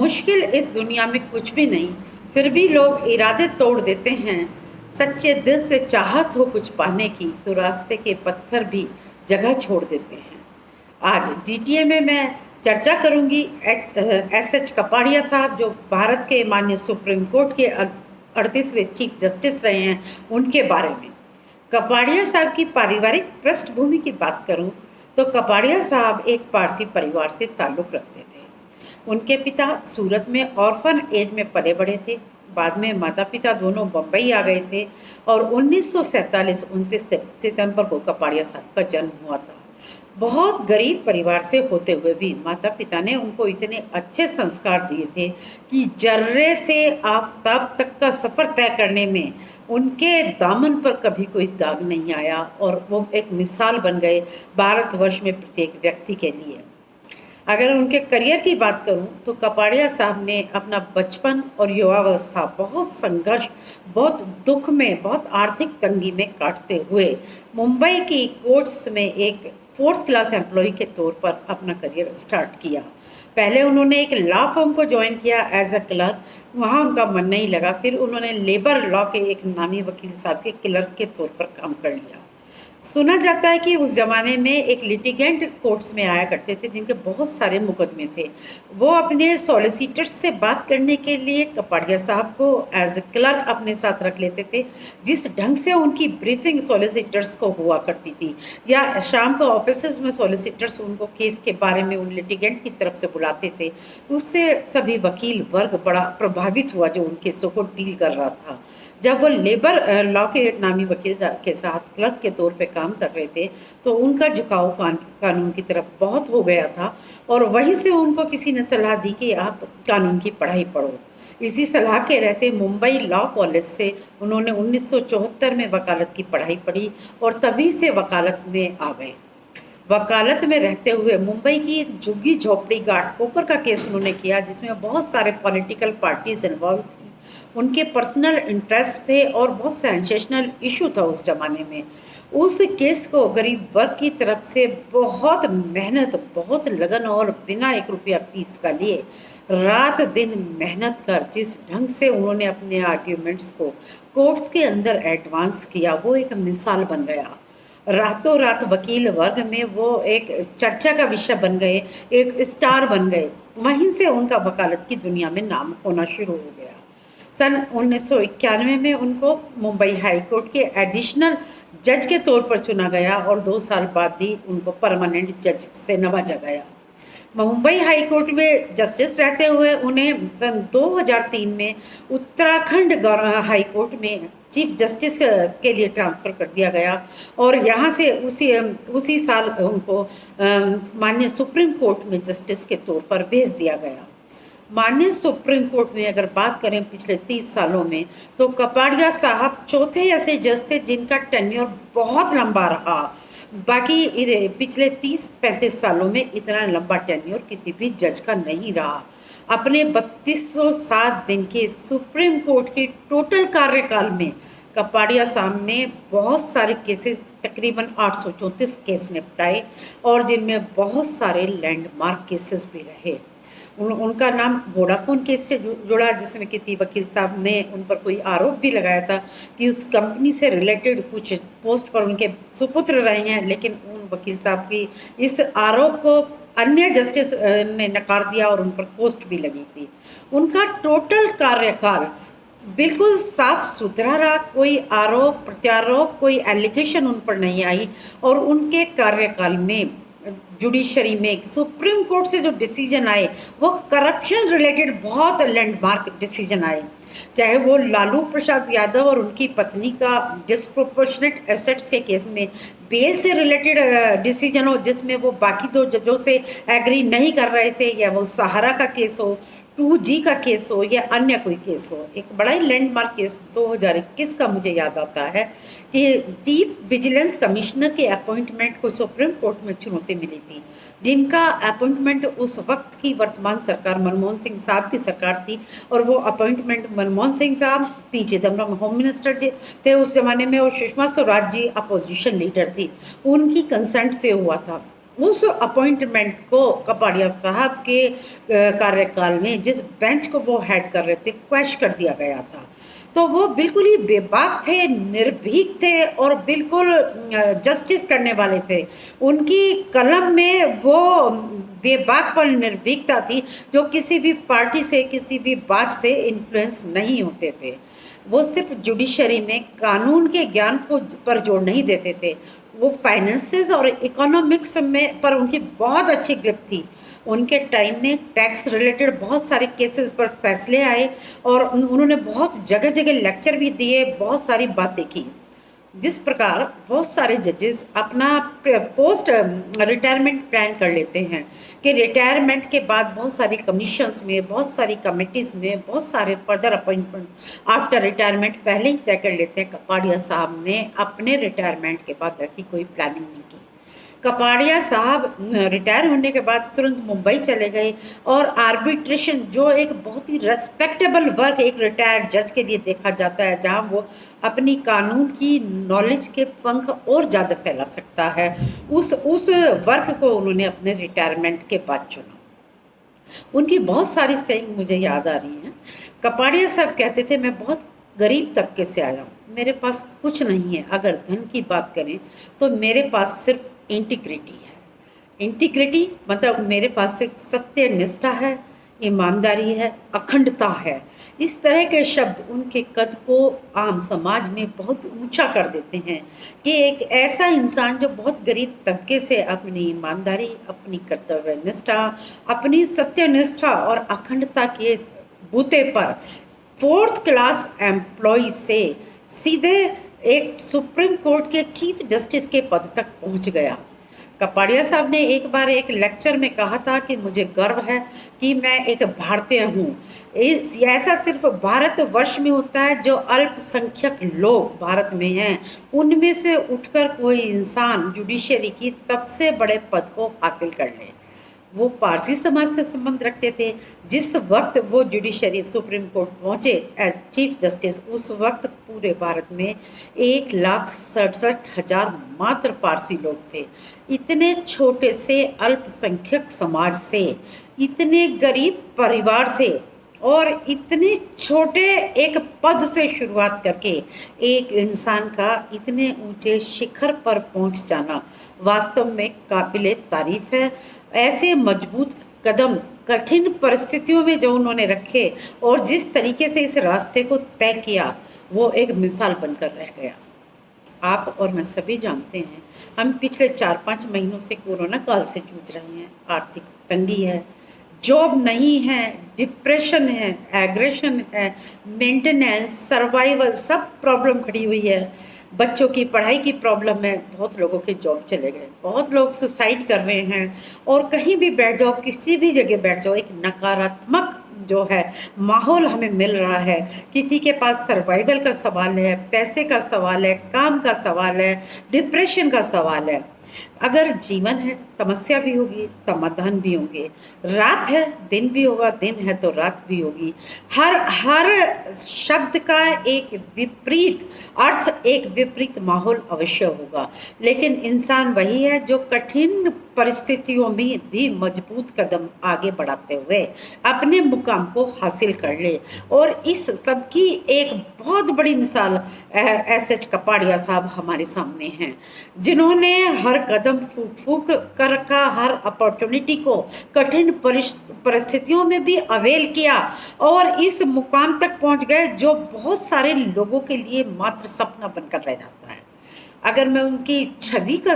मुश्किल इस दुनिया में कुछ भी नहीं, फिर भी लोग इरादे तोड़ देते हैं। सच्चे दिल से चाहत हो कुछ पाने की, तो रास्ते के पत्थर भी जगह छोड़ देते हैं। आज जीटीए में मैं चर्चा करूंगी एस कपाड़िया साहब, जो भारत के माननीय सुप्रीम कोर्ट के 38वें चीफ जस्टिस रहे हैं, उनके बारे में। कपाड़िया साहब की पारिवारिक पृष्ठभूमि की बात करूं तो कपाड़िया साहब एक पारसी परिवार से ताल्लुक़ रखते थे। उनके पिता सूरत में ऑर्फन एज में पले बड़े थे। बाद में माता पिता दोनों बम्बई आ गए थे और 1947 29 सितंबर को कपाड़िया साहब का जन्म हुआ था। बहुत गरीब परिवार से होते हुए भी माता पिता ने उनको इतने अच्छे संस्कार दिए थे कि जर्रे से आफताब तक का सफ़र तय करने में उनके दामन पर कभी कोई दाग नहीं आया और वो एक मिसाल बन गए भारतवर्ष में प्रत्येक व्यक्ति के लिए। अगर उनके करियर की बात करूं तो कपाड़िया साहब ने अपना बचपन और युवावस्था बहुत संघर्ष, बहुत दुख में, बहुत आर्थिक तंगी में काटते हुए मुंबई की कोर्ट्स में एक 4th क्लास एम्प्लॉय के तौर पर अपना करियर स्टार्ट किया। पहले उन्होंने एक लॉ फर्म को ज्वाइन किया एज अ क्लर्क। वहाँ उनका मन नहीं लगा, फिर उन्होंने लेबर लॉ के एक नामी वकील साहब के क्लर्क के तौर पर काम कर लिया। सुना जाता है कि उस ज़माने में एक लिटिगेंट कोर्ट्स में आया करते थे जिनके बहुत सारे मुकदमे थे। वो अपने सॉलिसिटर्स से बात करने के लिए कपाड़िया साहब को एज ए क्लर्क अपने साथ रख लेते थे। जिस ढंग से उनकी ब्रीफिंग सॉलिसिटर्स को हुआ करती थी, या शाम को ऑफिस में सॉलिसिटर्स उनको केस के बारे में उन लिटिगेंट की तरफ से बुलाते थे, उससे सभी वकील वर्ग बड़ा प्रभावित हुआ जो उन केसों को डील कर रहा था। जब वो लेबर लॉ के नामी वकील के साथ क्लर्क के तौर पे काम कर रहे थे तो उनका झुकाव कानून की तरफ बहुत हो गया था और वहीं से उनको किसी ने सलाह दी कि आप कानून की पढ़ाई पढ़ो। इसी सलाह के रहते मुंबई लॉ कॉलेज से उन्होंने 1974 में वकालत की पढ़ाई पढ़ी और तभी से वकालत में आ गए। वकालत में रहते हुए मुंबई की एक झुग्गी झोपड़ी घाट कोकर का केस उन्होंने किया, जिसमें बहुत सारे पॉलिटिकल पार्टीज इन्वॉल्व थी। उनके पर्सनल इंटरेस्ट थे और बहुत सेंसेशनल इशू था उस जमाने में। उस केस को गरीब वर्ग की तरफ से बहुत मेहनत, बहुत लगन और बिना 1 रुपया फीस का लिए रात दिन मेहनत कर जिस ढंग से उन्होंने अपने आर्ग्यूमेंट्स को कोर्ट्स के अंदर एडवांस किया, वो एक मिसाल बन गया। रातों रात वकील वर्ग में वो एक चर्चा का विषय बन गए, एक स्टार बन गए। वहीं से उनका वकालत की दुनिया में नाम होना शुरू हो गया। सन 1991 में उनको मुंबई हाई कोर्ट के एडिशनल जज के तौर पर चुना गया और 2 साल बाद ही उनको परमानेंट जज से नवाजा गया। मुंबई हाई कोर्ट में जस्टिस रहते हुए उन्हें सन 2003 में उत्तराखंड हाई कोर्ट में चीफ जस्टिस के लिए ट्रांसफ़र कर दिया गया और यहाँ से उसी साल उनको माननीय सुप्रीम कोर्ट में जस्टिस के तौर पर भेज दिया गया। माननीय सुप्रीम कोर्ट में अगर बात करें पिछले 30 सालों में, तो कपाड़िया साहब चौथे ऐसे जज थे जिनका टेन्योर बहुत लंबा रहा। बाकी पिछले 30-35 सालों में इतना लंबा टेन्योर किसी भी जज का नहीं रहा। अपने 3207 दिन के सुप्रीम कोर्ट के टोटल कार्यकाल में कपाड़िया साहब ने बहुत सारे केसेस, तकरीबन 834 केस निपटाए और जिनमें बहुत सारे लैंडमार्क केसेस भी रहे। उनका नाम वोडाफोन केस से जुड़ा, जिसमें किसी वकील साहब ने उन पर कोई आरोप भी लगाया था कि उस कंपनी से रिलेटेड कुछ पोस्ट पर उनके सुपुत्र रहे हैं, लेकिन उन वकील साहब की इस आरोप को अन्य जस्टिस ने नकार दिया और उन पर पोस्ट भी लगी थी। उनका टोटल कार्यकाल बिल्कुल साफ सुथरा रहा, कोई आरोप प्रत्यारोप, कोई एलिगेशन उन पर नहीं आई और उनके कार्यकाल में जुडिशरी में सुप्रीम कोर्ट से जो डिसीजन आए वो करप्शन रिलेटेड बहुत लैंडमार्क डिसीजन आए। चाहे वो लालू प्रसाद यादव और उनकी पत्नी का डिस्प्रोपोर्शनेट एसेट्स के केस में बेल से रिलेटेड डिसीजन हो, जिसमें वो बाकी 2 जजों से एग्री नहीं कर रहे थे, या वो सहारा का केस हो, 2G का केस हो या अन्य कोई केस हो। एक बड़ा ही लैंडमार्क केस 2021 का मुझे याद आता है कि चीफ विजिलेंस कमिश्नर के अपॉइंटमेंट को सुप्रीम कोर्ट में चुनौती मिली थी, जिनका अपॉइंटमेंट उस वक्त की वर्तमान सरकार मनमोहन सिंह साहब की सरकार थी और वो अपॉइंटमेंट मनमोहन सिंह साहब, पी चिदम्बरम होम मिनिस्टर जी थे उस जमाने में और सुषमा स्वराज जी अपोजिशन लीडर थी, उनकी कंसेंट से हुआ था। उस अपॉइंटमेंट को कपाड़िया साहब के कार्यकाल में जिस बेंच को वो हेड कर रहे थे क्वैश कर दिया गया था। तो वो बिल्कुल ही बेबाक थे, निर्भीक थे और बिल्कुल जस्टिस करने वाले थे। उनकी कलम में वो बेबाकपन, निर्भीकता थी जो किसी भी पार्टी से, किसी भी बात से इन्फ्लुएंस नहीं होते थे। वो सिर्फ जुडिशरी में कानून के ज्ञान को पर जोर नहीं देते थे, वो फाइनेंसेस और इकोनॉमिक्स में पर उनकी बहुत अच्छी ग्रिप थी। उनके टाइम में टैक्स रिलेटेड बहुत सारे केसेस पर फैसले आए और उन्होंने बहुत जगह जगह लेक्चर भी दिए, बहुत सारी बातें की। जिस प्रकार बहुत सारे जजेस अपना पोस्ट रिटायरमेंट प्लान कर लेते हैं कि रिटायरमेंट के बाद बहुत सारी कमीशंस में, बहुत सारी कमिटीज़ में, बहुत सारे फर्दर अपॉइंटमेंट आफ्टर रिटायरमेंट पहले ही तय कर लेते हैं। कपाड़िया साहब ने अपने रिटायरमेंट के बाद ऐसी कोई प्लानिंग नहीं की। कपाड़िया साहब रिटायर होने के बाद तुरंत मुंबई चले गए और आर्बिट्रेशन, जो एक बहुत ही रेस्पेक्टेबल वर्क एक रिटायर्ड जज के लिए देखा जाता है, जहां वो अपनी कानून की नॉलेज के पंख और ज़्यादा फैला सकता है, उस वर्क को उन्होंने अपने रिटायरमेंट के बाद चुना। उनकी बहुत सारी सेइंग मुझे याद आ रही हैं। कपाड़िया साहब कहते थे, मैं बहुत गरीब तबके से आया हूँ, मेरे पास कुछ नहीं है। अगर धन की बात करें तो मेरे पास सिर्फ इंटीग्रिटी है। इंटीग्रिटी मतलब मेरे पास सिर्फ सत्य निष्ठा है, ईमानदारी है, अखंडता है। इस तरह के शब्द उनके कद को आम समाज में बहुत ऊंचा कर देते हैं कि एक ऐसा इंसान जो बहुत गरीब तबके से अपनी ईमानदारी, अपनी कर्तव्य निष्ठा, अपनी सत्यनिष्ठा और अखंडता के बूते पर 4th क्लास एम्प्लॉय से सीधे एक सुप्रीम कोर्ट के चीफ जस्टिस के पद तक पहुंच गया। कपाड़िया साहब ने एक बार एक लेक्चर में कहा था कि मुझे गर्व है कि मैं एक भारतीय हूँ। ऐसा सिर्फ भारतवर्ष में होता है, जो अल्पसंख्यक लोग भारत में हैं उनमें से उठकर कोई इंसान जुडिशरी की सबसे बड़े पद को हासिल कर ले। वो पारसी समाज से संबंध रखते थे। जिस वक्त वो जुडिशरी सुप्रीम कोर्ट पहुंचे एज चीफ जस्टिस, उस वक्त पूरे भारत में 1,67,000 मात्र पारसी लोग थे। इतने छोटे से अल्पसंख्यक समाज से, इतने गरीब परिवार से और इतने छोटे एक पद से शुरुआत करके एक इंसान का इतने ऊंचे शिखर पर पहुंच जाना वास्तव में काबिले तारीफ है। ऐसे मजबूत कदम कठिन परिस्थितियों में जो उन्होंने रखे और जिस तरीके से इस रास्ते को तय किया, वो एक मिसाल बनकर रह गया। आप और मैं सभी जानते हैं, हम पिछले 4-5 महीनों से कोरोना काल से जूझ रहे हैं। आर्थिक तंगी है, जॉब नहीं है, डिप्रेशन है, एग्रेशन है, मेंटेनेंस, सर्वाइवल, सब प्रॉब्लम खड़ी हुई है। बच्चों की पढ़ाई की प्रॉब्लम है, बहुत लोगों के जॉब चले गए, बहुत लोग सुसाइड कर रहे हैं। और कहीं भी बैठ जाओ, किसी भी जगह बैठ जाओ, एक नकारात्मक जो है माहौल हमें मिल रहा है। किसी के पास सर्वाइवल का सवाल है, पैसे का सवाल है, काम का सवाल है, डिप्रेशन का सवाल है। अगर जीवन है, समस्या भी होगी, समाधान भी होंगे। रात है, दिन भी होगा, दिन है तो रात भी होगी। हर शब्द का एक विपरीत अर्थ, एक विपरीत माहौल अवश्य होगा। लेकिन इंसान वही है जो कठिन परिस्थितियों में भी मजबूत कदम आगे बढ़ाते हुए अपने मुकाम को हासिल कर ले। और इस सब की एक बहुत बड़ी मिसाल एस.एच. कपाड़िया साहब हमारे सामने हैं, जिन्होंने हर कदम फूक फूक कर रखा, हर अपॉर्चुनिटी को कठिन परिस्थितियों में भी अवेल किया और इस मुकाम तक पहुंच गए जो बहुत सारे लोगों के लिए मात्र सपना बनकर रह जाता है। अगर मैं उनकी छवि का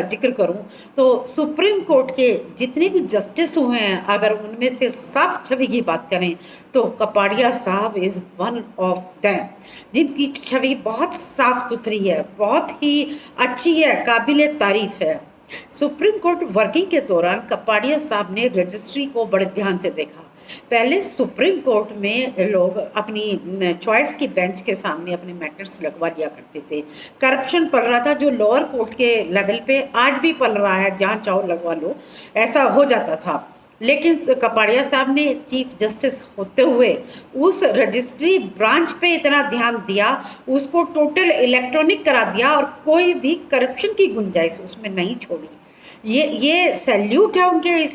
जिक्र करूं तो सुप्रीम कोर्ट के जितने भी जस्टिस हुए हैं, अगर उनमें से साफ छवि की बात करें तो कपाड़िया साहब इज़ वन ऑफ दैम, जिनकी छवि बहुत साफ सुथरी है, बहुत ही अच्छी है, काबिले तारीफ है। सुप्रीम कोर्ट वर्किंग के दौरान कपाड़िया साहब ने रजिस्ट्री को बड़े ध्यान से देखा। पहले सुप्रीम कोर्ट में लोग अपनी चॉइस की बेंच के सामने अपने मैटर्स लगवा लिया करते थे। करप्शन पल रहा था जो लोअर कोर्ट के लेवल पे आज भी पल रहा है, जहाँ चाहो लगवा लो, ऐसा हो जाता था। लेकिन कपाड़िया साहब ने एक चीफ जस्टिस होते हुए उस रजिस्ट्री ब्रांच पे इतना ध्यान दिया, उसको टोटल इलेक्ट्रॉनिक करा दिया और कोई भी करप्शन की गुंजाइश उसमें नहीं छोड़ी। ये सैल्यूट है उनके इस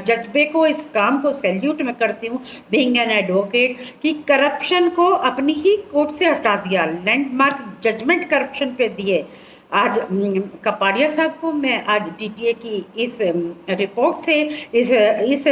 जज्बे को, इस काम को सैल्यूट मैं करती हूँ बीइंग एन एडवोकेट, कि करप्शन को अपनी ही कोर्ट से हटा दिया, लैंडमार्क जजमेंट करप्शन पे दिए। आज कपाड़िया साहब को मैं आज डीटीए की इस रिपोर्ट से, इस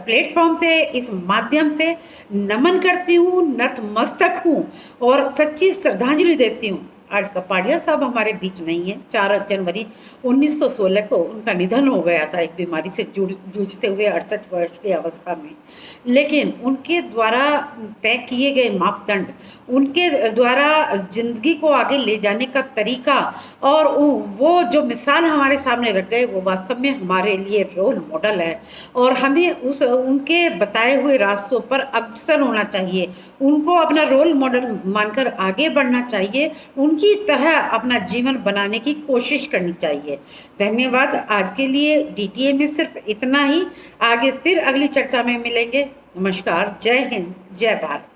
प्लेटफॉर्म से, इस माध्यम से नमन करती हूँ, नतमस्तक हूँ और सच्ची श्रद्धांजलि देती हूँ। आज कपाड़िया साहब हमारे बीच नहीं है। 4 जनवरी 1916 को उनका निधन हो गया था एक बीमारी से जूझते हुए 68 वर्ष की अवस्था में। लेकिन उनके द्वारा तय किए गए मापदंड, उनके द्वारा जिंदगी को आगे ले जाने का तरीका और वो जो मिसाल हमारे सामने रख गए, वो वास्तव में हमारे लिए रोल मॉडल है और हमें उनके बताए हुए रास्तों पर अग्रसर होना चाहिए, उनको अपना रोल मॉडल मानकर आगे बढ़ना चाहिए, उनकी तरह अपना जीवन बनाने की कोशिश करनी चाहिए। धन्यवाद। आज के लिए डीटीए में सिर्फ इतना ही। आगे फिर अगली चर्चा में मिलेंगे। नमस्कार। जय हिंद, जय भारत।